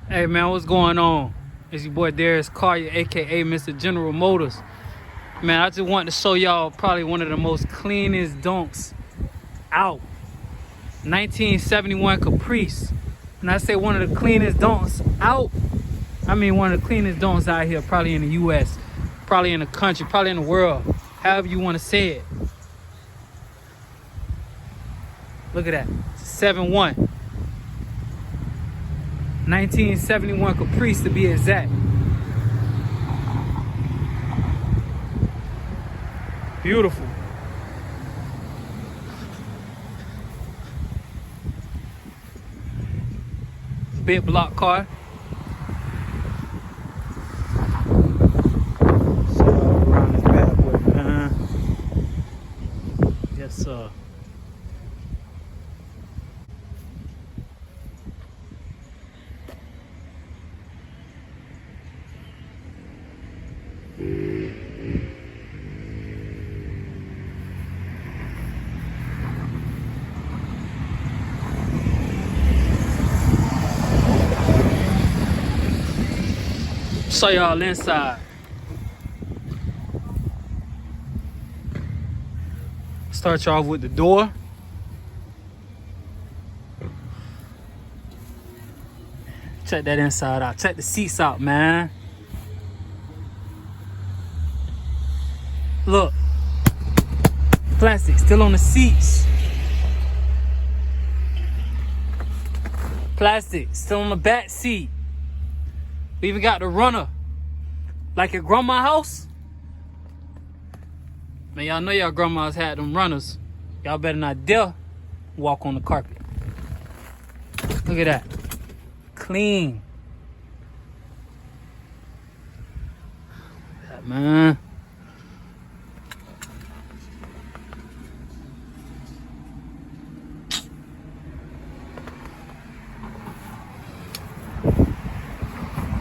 Hey man, what's going on? It's your boy Darius, Collier, aka Mr. General Motors. Man, I just wanted to show y'all probably one of the most cleanest donks out. 1971 Caprice. When I say one of the cleanest donks out, I mean one of the cleanest donks out here, probably in the US, probably in the country, probably in the world, however you want to say it. Look at that, 7-1. 1971 Caprice to be exact. Beautiful. Big block car. So around this bad boy, man. Yes, sir. Show y'all inside. Start y'all off with the door. Check that inside out. Check the seats out, man. Look. Plastic still on the seats. Plastic still on the back seat. We even got the runner. Like at grandma's house. Man, y'all know y'all grandmas had them runners. Y'all better not dare walk on the carpet. Look at that. Clean. Look at that, man.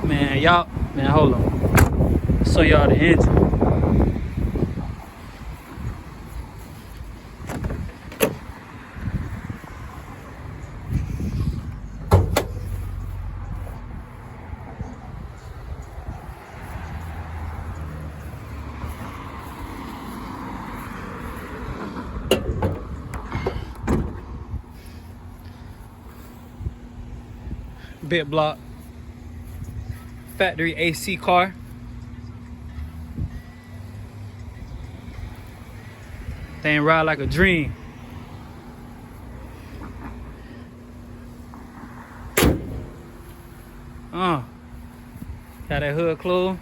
Man, y'all, man, hold on. Show y'all the engine. Big block. Factory AC car. Thing ride like a dream. Got that hood closed.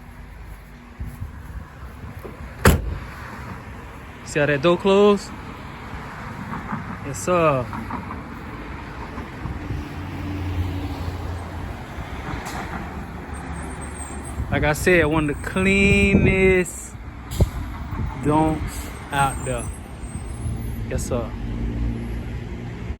See how that door closed? Yes, sir. Like I said, one of the cleanest donks out there. Yes, sir.